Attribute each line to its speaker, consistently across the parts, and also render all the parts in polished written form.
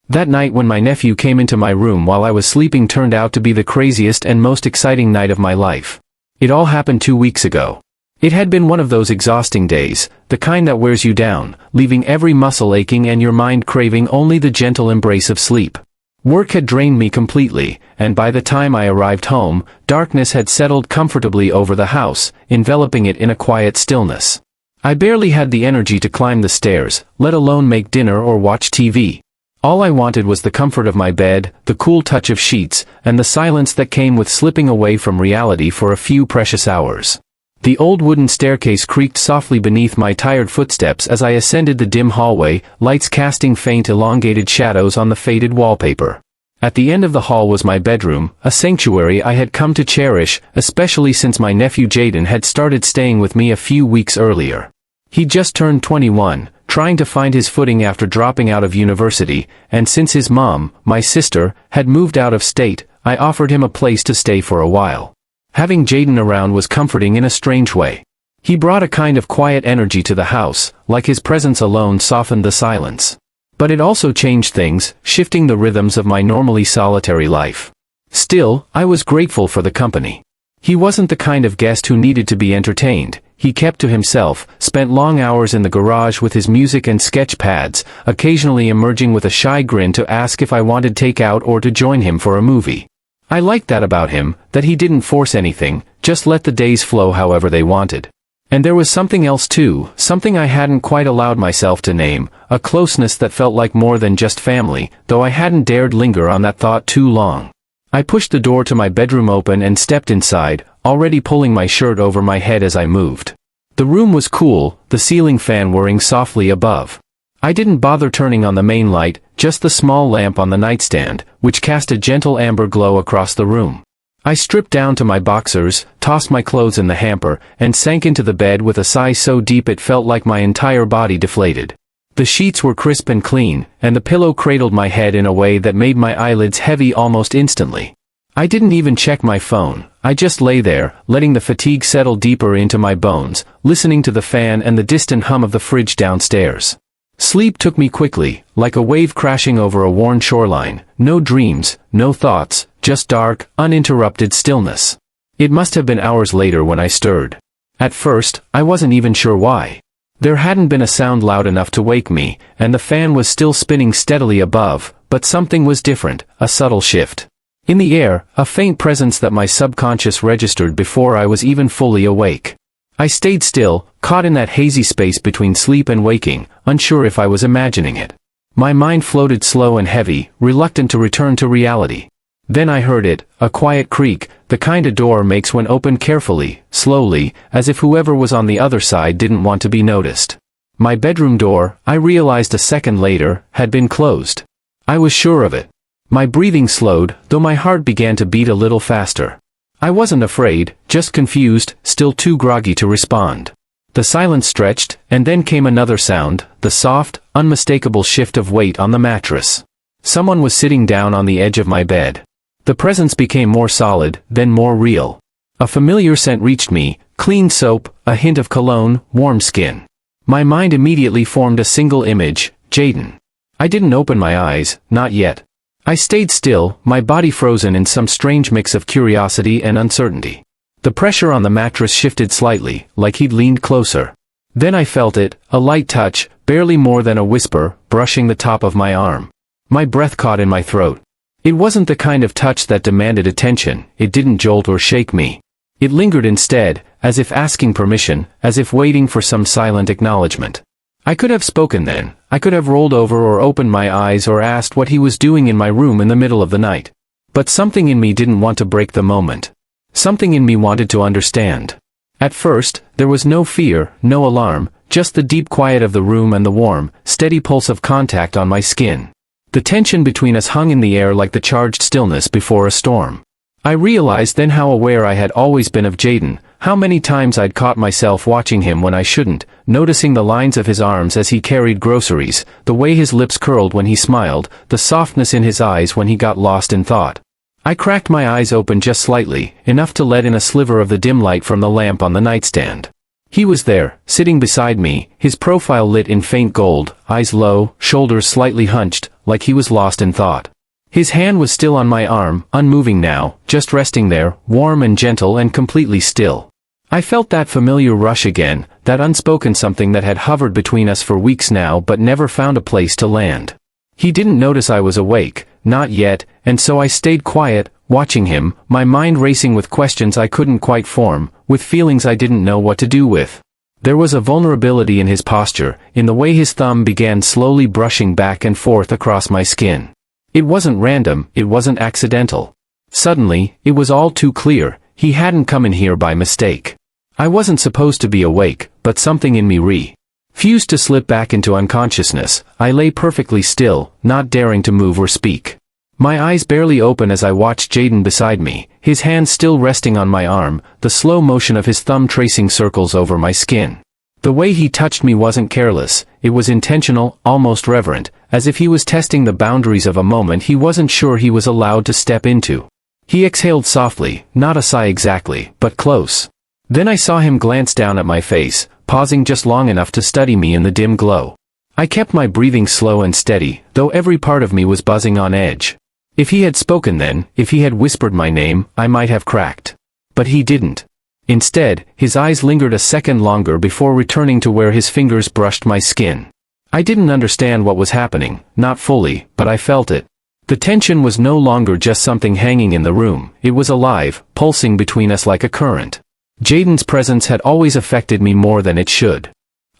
Speaker 1: That night when my nephew came into my room while I was sleeping turned out to be the craziest and most exciting night of my life. It all happened 2 weeks ago. It had been one of those exhausting days, the kind that wears you down, leaving every muscle aching and your mind craving only the gentle embrace of sleep. Work had drained me completely, and by the time I arrived home, darkness had settled comfortably over the house, enveloping it in a quiet stillness. I barely had the energy to climb the stairs, let alone make dinner or watch TV. All I wanted was the comfort of my bed, the cool touch of sheets, and the silence that came with slipping away from reality for a few precious hours. The old wooden staircase creaked softly beneath my tired footsteps as I ascended the dim hallway, lights casting faint elongated shadows on the faded wallpaper. At the end of the hall was my bedroom, a sanctuary I had come to cherish, especially since my nephew Jaden had started staying with me a few weeks earlier. He'd just turned 21, trying to find his footing after dropping out of university, and since his mom, my sister, had moved out of state, I offered him a place to stay for a while. Having Jaden around was comforting in a strange way. He brought a kind of quiet energy to the house, like his presence alone softened the silence. But it also changed things, shifting the rhythms of my normally solitary life. Still, I was grateful for the company. He wasn't the kind of guest who needed to be entertained. He kept to himself, spent long hours in the garage with his music and sketch pads, occasionally emerging with a shy grin to ask if I wanted takeout or to join him for a movie. I liked that about him, that he didn't force anything, just let the days flow however they wanted. And there was something else too, something I hadn't quite allowed myself to name, a closeness that felt like more than just family, though I hadn't dared linger on that thought too long. I pushed the door to my bedroom open and stepped inside, already pulling my shirt over my head as I moved. The room was cool, the ceiling fan whirring softly above. I didn't bother turning on the main light, just the small lamp on the nightstand, which cast a gentle amber glow across the room. I stripped down to my boxers, tossed my clothes in the hamper, and sank into the bed with a sigh so deep it felt like my entire body deflated. The sheets were crisp and clean, and the pillow cradled my head in a way that made my eyelids heavy almost instantly. I didn't even check my phone. I just lay there, letting the fatigue settle deeper into my bones, listening to the fan and the distant hum of the fridge downstairs. Sleep took me quickly, like a wave crashing over a worn shoreline. No dreams, no thoughts, just dark, uninterrupted stillness. It must have been hours later when I stirred. At first, I wasn't even sure why. There hadn't been a sound loud enough to wake me, and the fan was still spinning steadily above, but something was different, a subtle shift. In the air, a faint presence that my subconscious registered before I was even fully awake. I stayed still, caught in that hazy space between sleep and waking, unsure if I was imagining it. My mind floated slow and heavy, reluctant to return to reality. Then I heard it, a quiet creak, the kind a door makes when opened carefully, slowly, as if whoever was on the other side didn't want to be noticed. My bedroom door, I realized a second later, had been closed. I was sure of it. My breathing slowed, though my heart began to beat a little faster. I wasn't afraid, just confused, still too groggy to respond. The silence stretched, and then came another sound, the soft, unmistakable shift of weight on the mattress. Someone was sitting down on the edge of my bed. The presence became more solid, then more real. A familiar scent reached me, clean soap, a hint of cologne, warm skin. My mind immediately formed a single image, Jaden. I didn't open my eyes, not yet. I stayed still, my body frozen in some strange mix of curiosity and uncertainty. The pressure on the mattress shifted slightly, like he'd leaned closer. Then I felt it, a light touch, barely more than a whisper, brushing the top of my arm. My breath caught in my throat. It wasn't the kind of touch that demanded attention, it didn't jolt or shake me. It lingered instead, as if asking permission, as if waiting for some silent acknowledgement. I could have spoken then, I could have rolled over or opened my eyes or asked what he was doing in my room in the middle of the night. But something in me didn't want to break the moment. Something in me wanted to understand. At first, there was no fear, no alarm, just the deep quiet of the room and the warm, steady pulse of contact on my skin. The tension between us hung in the air like the charged stillness before a storm. I realized then how aware I had always been of Jaden, how many times I'd caught myself watching him when I shouldn't, noticing the lines of his arms as he carried groceries, the way his lips curled when he smiled, the softness in his eyes when he got lost in thought. I cracked my eyes open just slightly, enough to let in a sliver of the dim light from the lamp on the nightstand. He was there, sitting beside me, his profile lit in faint gold, eyes low, shoulders slightly hunched, like he was lost in thought. His hand was still on my arm, unmoving now, just resting there, warm and gentle and completely still. I felt that familiar rush again, that unspoken something that had hovered between us for weeks now but never found a place to land. He didn't notice I was awake, not yet, and so I stayed quiet, watching him, my mind racing with questions I couldn't quite form, with feelings I didn't know what to do with. There was a vulnerability in his posture, in the way his thumb began slowly brushing back and forth across my skin. It wasn't random, it wasn't accidental. Suddenly, it was all too clear, he hadn't come in here by mistake. I wasn't supposed to be awake, but something in me refused to slip back into unconsciousness. I lay perfectly still, not daring to move or speak. My eyes barely open as I watched Jaden beside me, his hand still resting on my arm, the slow motion of his thumb tracing circles over my skin. The way he touched me wasn't careless, it was intentional, almost reverent, as if he was testing the boundaries of a moment he wasn't sure he was allowed to step into. He exhaled softly, not a sigh exactly, but close. Then I saw him glance down at my face, pausing just long enough to study me in the dim glow. I kept my breathing slow and steady, though every part of me was buzzing on edge. If he had spoken then, if he had whispered my name, I might have cracked. But he didn't. Instead, his eyes lingered a second longer before returning to where his fingers brushed my skin. I didn't understand what was happening, not fully, but I felt it. The tension was no longer just something hanging in the room, it was alive, pulsing between us like a current. Jaden's presence had always affected me more than it should.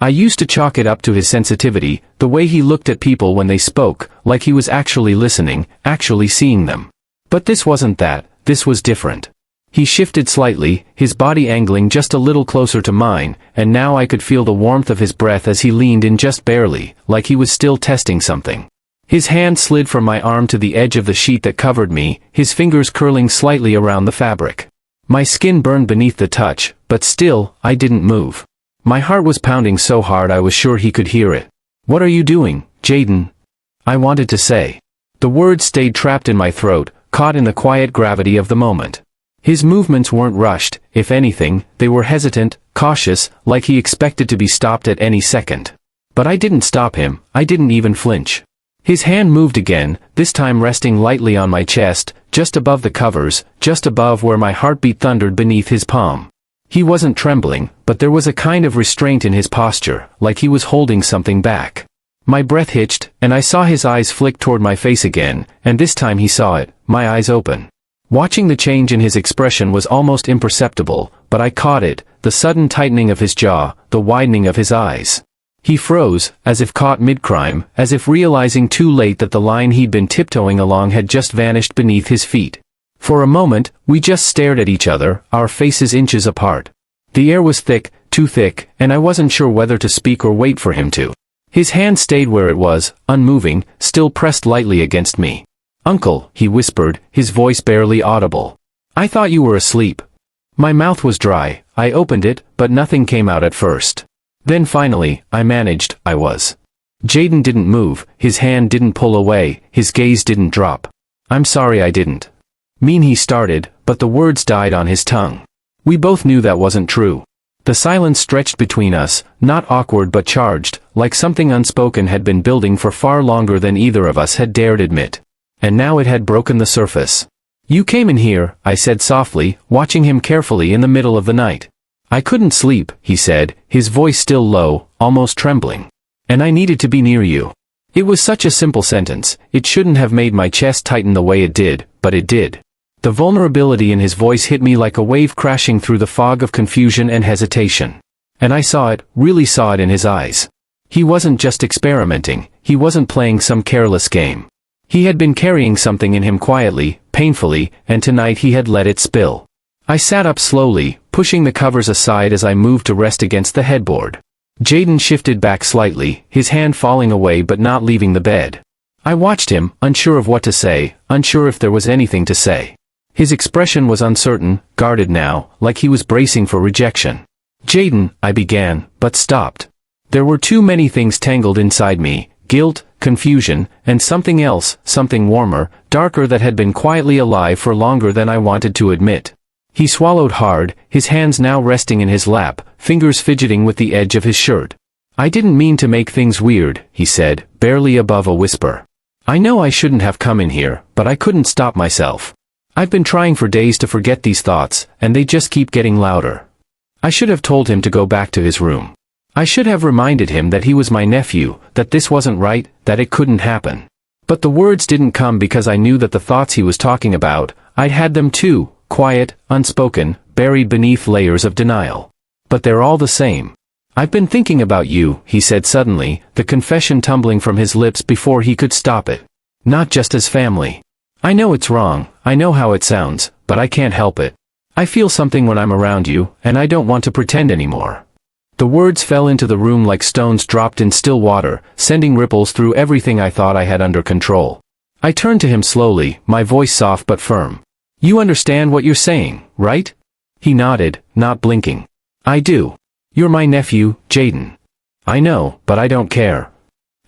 Speaker 1: I used to chalk it up to his sensitivity, the way he looked at people when they spoke, like he was actually listening, actually seeing them. But this wasn't that, this was different. He shifted slightly, his body angling just a little closer to mine, and now I could feel the warmth of his breath as he leaned in just barely, like he was still testing something. His hand slid from my arm to the edge of the sheet that covered me, his fingers curling slightly around the fabric. My skin burned beneath the touch, but still, I didn't move. My heart was pounding so hard I was sure he could hear it. "What are you doing, Jaden?" I wanted to say. The words stayed trapped in my throat, caught in the quiet gravity of the moment. His movements weren't rushed, if anything, they were hesitant, cautious, like he expected to be stopped at any second. But I didn't stop him, I didn't even flinch. His hand moved again, this time resting lightly on my chest, just above the covers, just above where my heartbeat thundered beneath his palm. He wasn't trembling, but there was a kind of restraint in his posture, like he was holding something back. My breath hitched, and I saw his eyes flick toward my face again, and this time he saw it, my eyes open. Watching the change in his expression was almost imperceptible, but I caught it, the sudden tightening of his jaw, the widening of his eyes. He froze, as if caught mid-crime, as if realizing too late that the line he'd been tiptoeing along had just vanished beneath his feet. For a moment, we just stared at each other, our faces inches apart. The air was thick, too thick, and I wasn't sure whether to speak or wait for him to. His hand stayed where it was, unmoving, still pressed lightly against me. "Uncle," he whispered, his voice barely audible. "I thought you were asleep." My mouth was dry, I opened it, but nothing came out at first. Then finally, I managed, I was. Jaden didn't move, his hand didn't pull away, his gaze didn't drop. "I'm sorry I didn't mean," he started, but the words died on his tongue. We both knew that wasn't true. The silence stretched between us, not awkward but charged, like something unspoken had been building for far longer than either of us had dared admit. And now it had broken the surface. "You came in here," I said softly, watching him carefully in the middle of the night. "I couldn't sleep," he said, his voice still low, almost trembling. "And I needed to be near you." It was such a simple sentence, it shouldn't have made my chest tighten the way it did, but it did. The vulnerability in his voice hit me like a wave crashing through the fog of confusion and hesitation. And I saw it, really saw it in his eyes. He wasn't just experimenting, he wasn't playing some careless game. He had been carrying something in him quietly, painfully, and tonight he had let it spill. I sat up slowly, pushing the covers aside as I moved to rest against the headboard. Jaden shifted back slightly, his hand falling away but not leaving the bed. I watched him, unsure of what to say, unsure if there was anything to say. His expression was uncertain, guarded now, like he was bracing for rejection. "Jaden," I began, but stopped. There were too many things tangled inside me, guilt, confusion, and something else, something warmer, darker that had been quietly alive for longer than I wanted to admit. He swallowed hard, his hands now resting in his lap, fingers fidgeting with the edge of his shirt. "I didn't mean to make things weird," he said, barely above a whisper. I know I shouldn't have come in here, but I couldn't stop myself. I've been trying for days to forget these thoughts, and they just keep getting louder. I should have told him to go back to his room. I should have reminded him that he was my nephew, that this wasn't right, that it couldn't happen. But the words didn't come because I knew that the thoughts he was talking about, I'd had them too, quiet, unspoken, buried beneath layers of denial. But they're all the same. I've been thinking about you, he said suddenly, the confession tumbling from his lips before he could stop it. Not just as family. I know it's wrong, I know how it sounds, but I can't help it. I feel something when I'm around you, and I don't want to pretend anymore. The words fell into the room like stones dropped in still water, sending ripples through everything I thought I had under control. I turned to him slowly, my voice soft but firm. You understand what you're saying, right? He nodded, not blinking. I do. You're my nephew, Jaden. I know, but I don't care.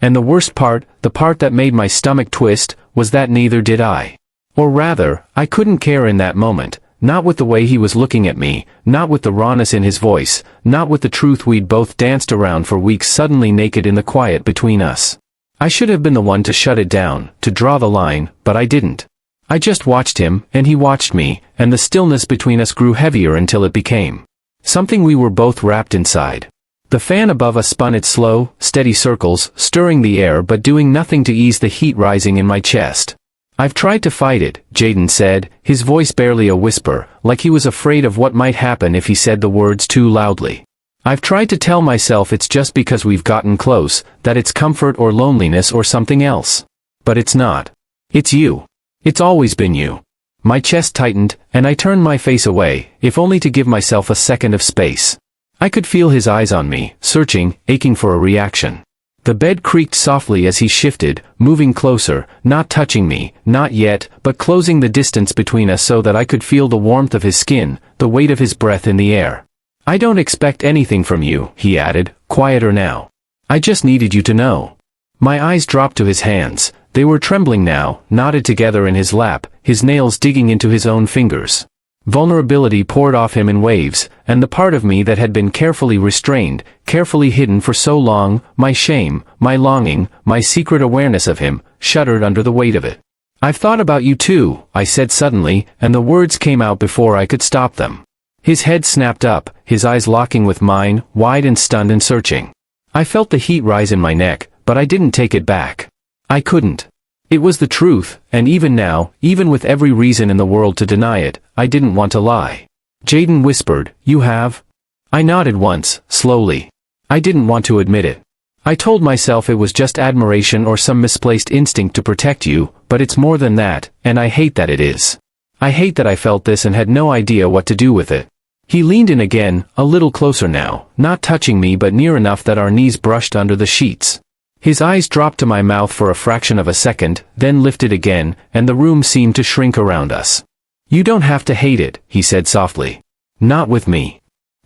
Speaker 1: And the worst part, the part that made my stomach twist, was that neither did I. Or rather, I couldn't care in that moment, not with the way he was looking at me, not with the rawness in his voice, not with the truth we'd both danced around for weeks suddenly naked in the quiet between us. I should have been the one to shut it down, to draw the line, but I didn't. I just watched him, and he watched me, and the stillness between us grew heavier until it became something we were both wrapped inside. The fan above us spun its slow, steady circles, stirring the air but doing nothing to ease the heat rising in my chest. I've tried to fight it, Jaden said, his voice barely a whisper, like he was afraid of what might happen if he said the words too loudly. I've tried to tell myself it's just because we've gotten close, that it's comfort or loneliness or something else. But it's not. It's you. It's always been you. My chest tightened, and I turned my face away, if only to give myself a second of space. I could feel his eyes on me, searching, aching for a reaction. The bed creaked softly as he shifted, moving closer, not touching me, not yet, but closing the distance between us so that I could feel the warmth of his skin, the weight of his breath in the air. I don't expect anything from you, he added, quieter now. I just needed you to know. My eyes dropped to his hands. They were trembling now, knotted together in his lap, his nails digging into his own fingers. Vulnerability poured off him in waves, and the part of me that had been carefully restrained, carefully hidden for so long, my shame, my longing, my secret awareness of him, shuddered under the weight of it. I've thought about you too, I said suddenly, and the words came out before I could stop them. His head snapped up, his eyes locking with mine, wide and stunned and searching. I felt the heat rise in my neck, but I didn't take it back. I couldn't. It was the truth, and even now, even with every reason in the world to deny it, I didn't want to lie. Jaden whispered, you have? I nodded once, slowly. I didn't want to admit it. I told myself it was just admiration or some misplaced instinct to protect you, but it's more than that, and I hate that it is. I hate that I felt this and had no idea what to do with it. He leaned in again, a little closer now, not touching me but near enough that our knees brushed under the sheets. His eyes dropped to my mouth for a fraction of a second, then lifted again, and the room seemed to shrink around us. You don't have to hate it, he said softly. Not with me.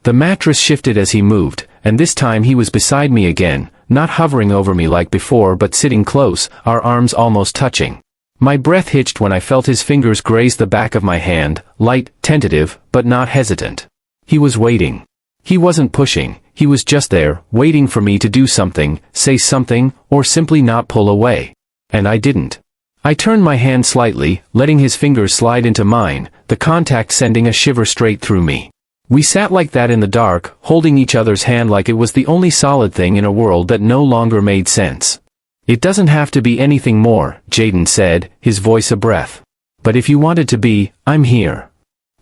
Speaker 1: The mattress shifted as he moved, and this time he was beside me again, not hovering over me like before but sitting close, our arms almost touching. My breath hitched when I felt his fingers graze the back of my hand, light, tentative, but not hesitant. He was waiting. He wasn't pushing, he was just there, waiting for me to do something, say something, or simply not pull away. And I didn't. I turned my hand slightly, letting his fingers slide into mine, the contact sending a shiver straight through me. We sat like that in the dark, holding each other's hand like it was the only solid thing in a world that no longer made sense. It doesn't have to be anything more, Jaden said, his voice a breath. But if you wanted to be, I'm here.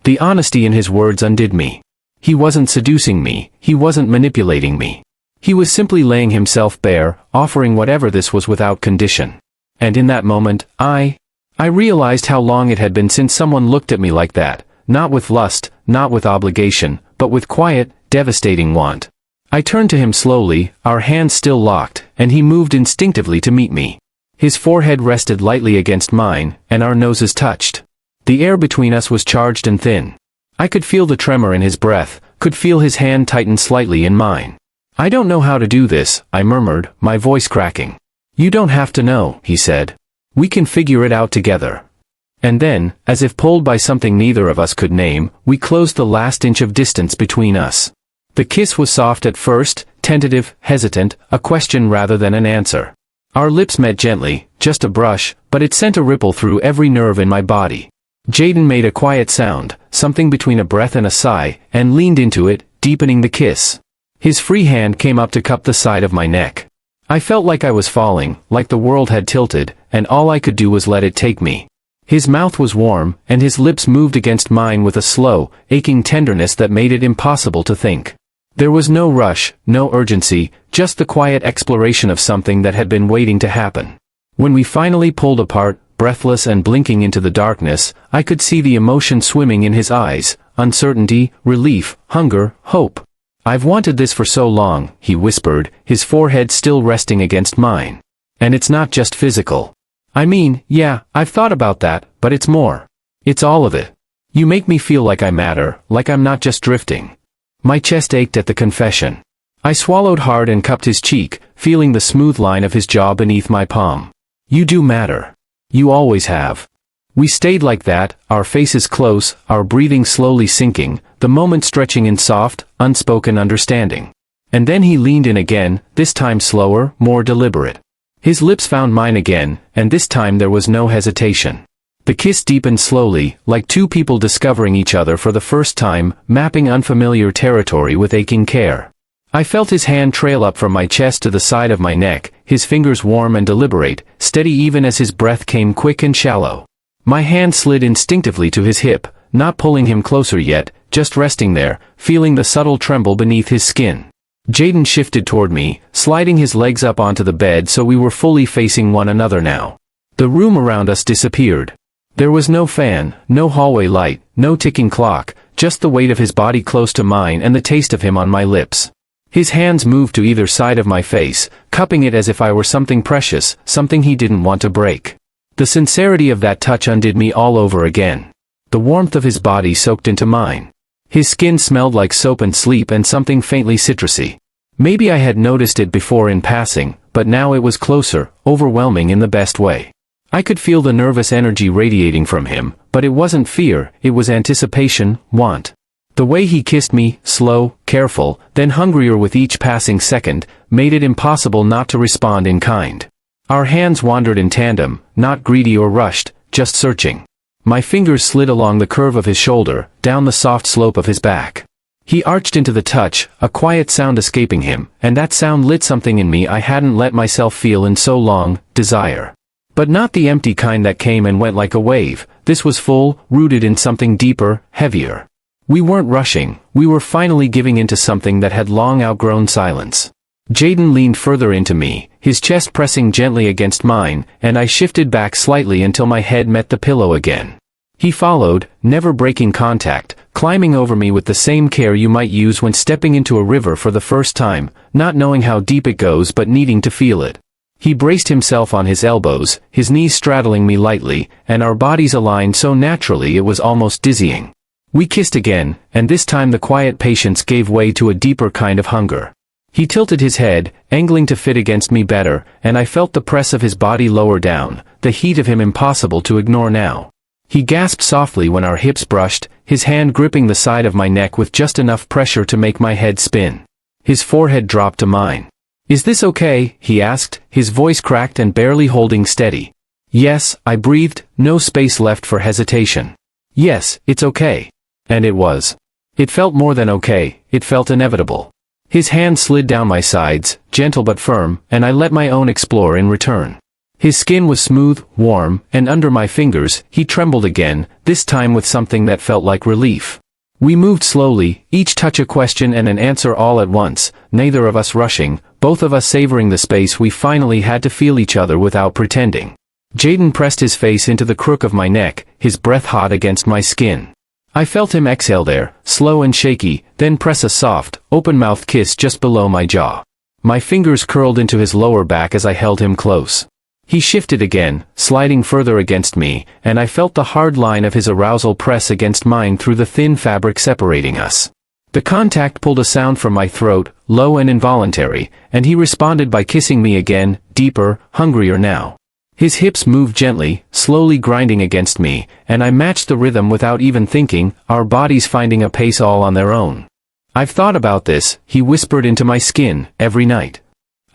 Speaker 1: The honesty in his words undid me. He wasn't seducing me, he wasn't manipulating me. He was simply laying himself bare, offering whatever this was without condition. And in that moment, I realized how long it had been since someone looked at me like that, not with lust, not with obligation, but with quiet, devastating want. I turned to him slowly, our hands still locked, and he moved instinctively to meet me. His forehead rested lightly against mine, and our noses touched. The air between us was charged and thin. I could feel the tremor in his breath, could feel his hand tighten slightly in mine. I don't know how to do this, I murmured, my voice cracking. You don't have to know, he said. We can figure it out together. And then, as if pulled by something neither of us could name, we closed the last inch of distance between us. The kiss was soft at first, tentative, hesitant, a question rather than an answer. Our lips met gently, just a brush, but it sent a ripple through every nerve in my body. Jaden made a quiet sound, something between a breath and a sigh, and leaned into it, deepening the kiss. His free hand came up to cup the side of my neck. I felt like I was falling, like the world had tilted, and all I could do was let it take me. His mouth was warm, and his lips moved against mine with a slow, aching tenderness that made it impossible to think. There was no rush, no urgency, just the quiet exploration of something that had been waiting to happen. When we finally pulled apart, breathless and blinking into the darkness, I could see the emotion swimming in his eyes, uncertainty, relief, hunger, hope. "I've wanted this for so long," he whispered, his forehead still resting against mine. "And it's not just physical. I mean, yeah, I've thought about that, but it's more. It's all of it. You make me feel like I matter, like I'm not just drifting." My chest ached at the confession. I swallowed hard and cupped his cheek, feeling the smooth line of his jaw beneath my palm. "You do matter. You always have." We stayed like that, our faces close, our breathing slowly sinking, the moment stretching in soft, unspoken understanding. And then he leaned in again, this time slower, more deliberate. His lips found mine again, and this time there was no hesitation. The kiss deepened slowly, like two people discovering each other for the first time, mapping unfamiliar territory with aching care. I felt his hand trail up from my chest to the side of my neck, his fingers warm and deliberate, steady even as his breath came quick and shallow. My hand slid instinctively to his hip, not pulling him closer yet, just resting there, feeling the subtle tremble beneath his skin. Jaden shifted toward me, sliding his legs up onto the bed so we were fully facing one another now. The room around us disappeared. There was no fan, no hallway light, no ticking clock, just the weight of his body close to mine and the taste of him on my lips. His hands moved to either side of my face, cupping it as if I were something precious, something he didn't want to break. The sincerity of that touch undid me all over again. The warmth of his body soaked into mine. His skin smelled like soap and sleep and something faintly citrusy. Maybe I had noticed it before in passing, but now it was closer, overwhelming in the best way. I could feel the nervous energy radiating from him, but it wasn't fear, it was anticipation, want. The way he kissed me, slow, careful, then hungrier with each passing second, made it impossible not to respond in kind. Our hands wandered in tandem, not greedy or rushed, just searching. My fingers slid along the curve of his shoulder, down the soft slope of his back. He arched into the touch, a quiet sound escaping him, and that sound lit something in me I hadn't let myself feel in so long, desire. But not the empty kind that came and went like a wave. This was full, rooted in something deeper, heavier. We weren't rushing, we were finally giving into something that had long outgrown silence. Jaden leaned further into me, his chest pressing gently against mine, and I shifted back slightly until my head met the pillow again. He followed, never breaking contact, climbing over me with the same care you might use when stepping into a river for the first time, not knowing how deep it goes but needing to feel it. He braced himself on his elbows, his knees straddling me lightly, and our bodies aligned so naturally it was almost dizzying. We kissed again, and this time the quiet patience gave way to a deeper kind of hunger. He tilted his head, angling to fit against me better, and I felt the press of his body lower down, the heat of him impossible to ignore now. He gasped softly when our hips brushed, his hand gripping the side of my neck with just enough pressure to make my head spin. His forehead dropped to mine. "Is this okay?" he asked, his voice cracked and barely holding steady. "Yes," I breathed, no space left for hesitation. "Yes, it's okay." And it was. It felt more than okay, it felt inevitable. His hand slid down my sides, gentle but firm, and I let my own explore in return. His skin was smooth, warm, and under my fingers, he trembled again, this time with something that felt like relief. We moved slowly, each touch a question and an answer all at once, neither of us rushing, both of us savoring the space we finally had to feel each other without pretending. Jaden pressed his face into the crook of my neck, his breath hot against my skin. I felt him exhale there, slow and shaky, then press a soft, open-mouthed kiss just below my jaw. My fingers curled into his lower back as I held him close. He shifted again, sliding further against me, and I felt the hard line of his arousal press against mine through the thin fabric separating us. The contact pulled a sound from my throat, low and involuntary, and he responded by kissing me again, deeper, hungrier now. His hips moved gently, slowly grinding against me, and I matched the rhythm without even thinking, our bodies finding a pace all on their own. "I've thought about this," he whispered into my skin, "every night."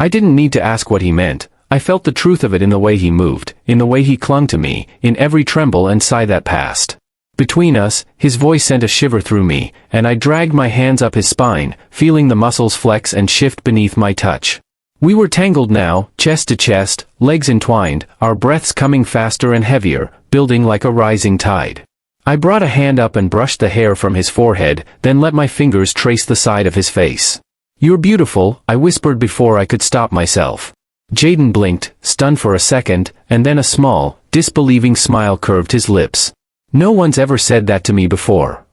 Speaker 1: I didn't need to ask what he meant. I felt the truth of it in the way he moved, in the way he clung to me, in every tremble and sigh that passed. Between us, his voice sent a shiver through me, and I dragged my hands up his spine, feeling the muscles flex and shift beneath my touch. We were tangled now, chest to chest, legs entwined, our breaths coming faster and heavier, building like a rising tide. I brought a hand up and brushed the hair from his forehead, then let my fingers trace the side of his face. "You're beautiful," I whispered before I could stop myself. Jaden blinked, stunned for a second, and then a small, disbelieving smile curved his lips. No one's ever said that to me before.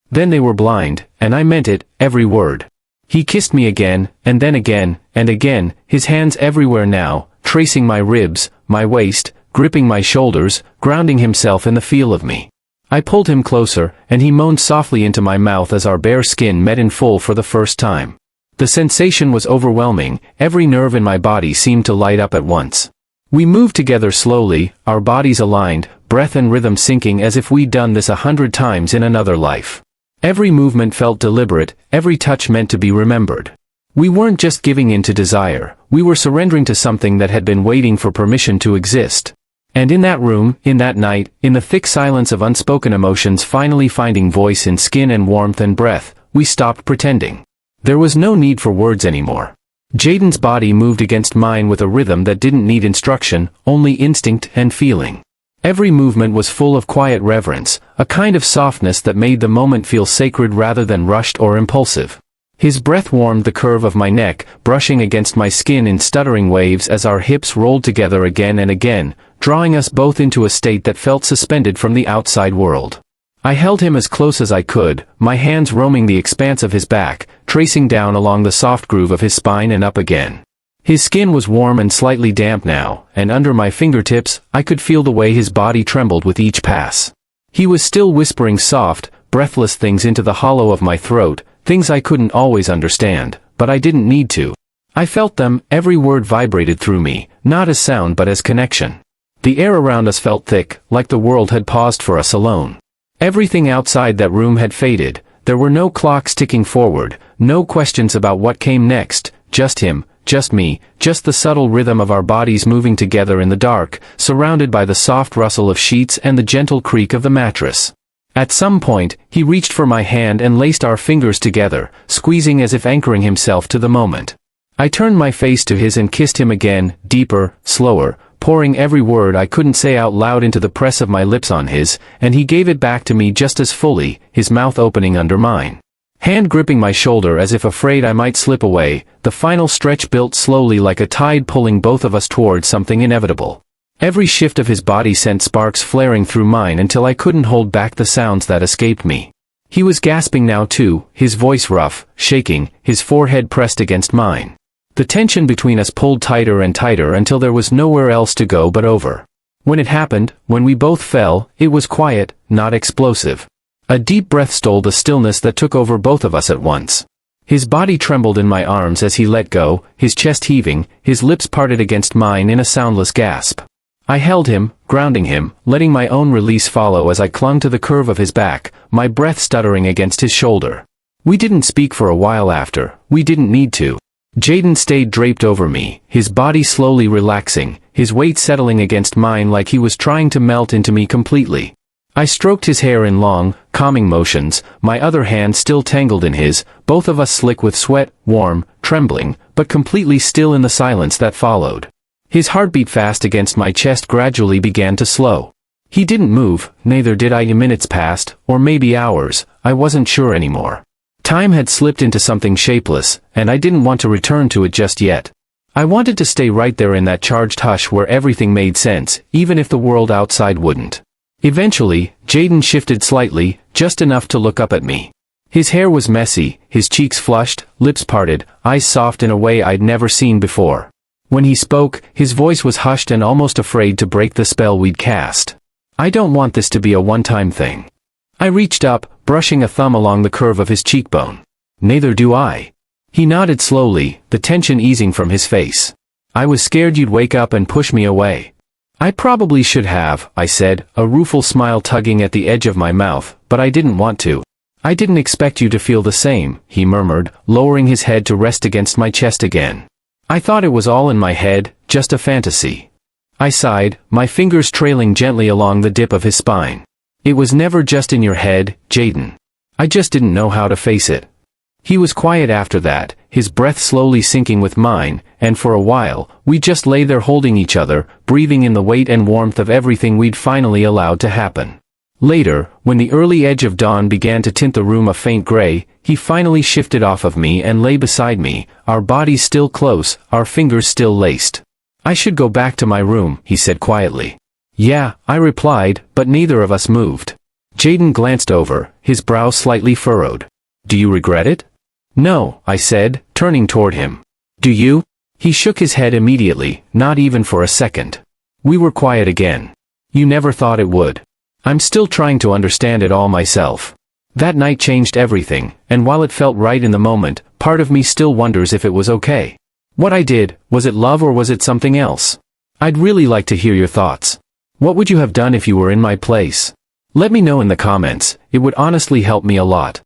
Speaker 1: Then they were blind, and I meant it, every word. He kissed me again, and then again, and again, his hands everywhere now, tracing my ribs, my waist, gripping my shoulders, grounding himself in the feel of me. I pulled him closer, and he moaned softly into my mouth as our bare skin met in full for the first time. The sensation was overwhelming, every nerve in my body seemed to light up at once. We moved together slowly, our bodies aligned, breath and rhythm syncing as if we'd done this 100 times in another life. Every movement felt deliberate, every touch meant to be remembered. We weren't just giving in to desire, we were surrendering to something that had been waiting for permission to exist. And in that room, in that night, in the thick silence of unspoken emotions finally finding voice in skin and warmth and breath, we stopped pretending. There was no need for words anymore. Jaden's body moved against mine with a rhythm that didn't need instruction, only instinct and feeling. Every movement was full of quiet reverence, a kind of softness that made the moment feel sacred rather than rushed or impulsive. His breath warmed the curve of my neck, brushing against my skin in stuttering waves as our hips rolled together again and again, drawing us both into a state that felt suspended from the outside world. I held him as close as I could, my hands roaming the expanse of his back, tracing down along the soft groove of his spine and up again. His skin was warm and slightly damp now, and under my fingertips, I could feel the way his body trembled with each pass. He was still whispering soft, breathless things into the hollow of my throat, things I couldn't always understand, but I didn't need to. I felt them, every word vibrated through me, not as sound but as connection. The air around us felt thick, like the world had paused for us alone. Everything outside that room had faded, there were no clocks ticking forward, no questions about what came next, just him, just me, just the subtle rhythm of our bodies moving together in the dark, surrounded by the soft rustle of sheets and the gentle creak of the mattress. At some point, he reached for my hand and laced our fingers together, squeezing as if anchoring himself to the moment. I turned my face to his and kissed him again, deeper, slower, pouring every word I couldn't say out loud into the press of my lips on his, and he gave it back to me just as fully, his mouth opening under mine. Hand gripping my shoulder as if afraid I might slip away, the final stretch built slowly like a tide pulling both of us towards something inevitable. Every shift of his body sent sparks flaring through mine until I couldn't hold back the sounds that escaped me. He was gasping now too, his voice rough, shaking, his forehead pressed against mine. The tension between us pulled tighter and tighter until there was nowhere else to go but over. When it happened, when we both fell, it was quiet, not explosive. A deep breath stole the stillness that took over both of us at once. His body trembled in my arms as he let go, his chest heaving, his lips parted against mine in a soundless gasp. I held him, grounding him, letting my own release follow as I clung to the curve of his back, my breath stuttering against his shoulder. We didn't speak for a while after, we didn't need to. Jaden stayed draped over me, his body slowly relaxing, his weight settling against mine like he was trying to melt into me completely. I stroked his hair in long, calming motions, my other hand still tangled in his, both of us slick with sweat, warm, trembling, but completely still in the silence that followed. His heartbeat fast against my chest gradually began to slow. He didn't move, neither did I. Minutes passed, or maybe hours, I wasn't sure anymore. Time had slipped into something shapeless, and I didn't want to return to it just yet. I wanted to stay right there in that charged hush where everything made sense, even if the world outside wouldn't. Eventually, Jaden shifted slightly, just enough to look up at me. His hair was messy, his cheeks flushed, lips parted, eyes soft in a way I'd never seen before. When he spoke, his voice was hushed and almost afraid to break the spell we'd cast. I don't want this to be a one-time thing. I reached up, brushing a thumb along the curve of his cheekbone. Neither do I. He nodded slowly, the tension easing from his face. I was scared you'd wake up and push me away. I probably should have, I said, a rueful smile tugging at the edge of my mouth, but I didn't want to. I didn't expect you to feel the same, he murmured, lowering his head to rest against my chest again. I thought it was all in my head, just a fantasy. I sighed, my fingers trailing gently along the dip of his spine. It was never just in your head, Jaden. I just didn't know how to face it. He was quiet after that, his breath slowly sinking with mine, and for a while, we just lay there holding each other, breathing in the weight and warmth of everything we'd finally allowed to happen. Later, when the early edge of dawn began to tint the room a faint gray, he finally shifted off of me and lay beside me, our bodies still close, our fingers still laced. I should go back to my room, he said quietly. Yeah, I replied, but neither of us moved. Jaden glanced over, his brow slightly furrowed. Do you regret it? No, I said, turning toward him. Do you? He shook his head immediately, not even for a second. We were quiet again. You never thought it would. I'm still trying to understand it all myself. That night changed everything, and while it felt right in the moment, part of me still wonders if it was okay. What I did, was it love or was it something else? I'd really like to hear your thoughts. What would you have done if you were in my place? Let me know in the comments, it would honestly help me a lot.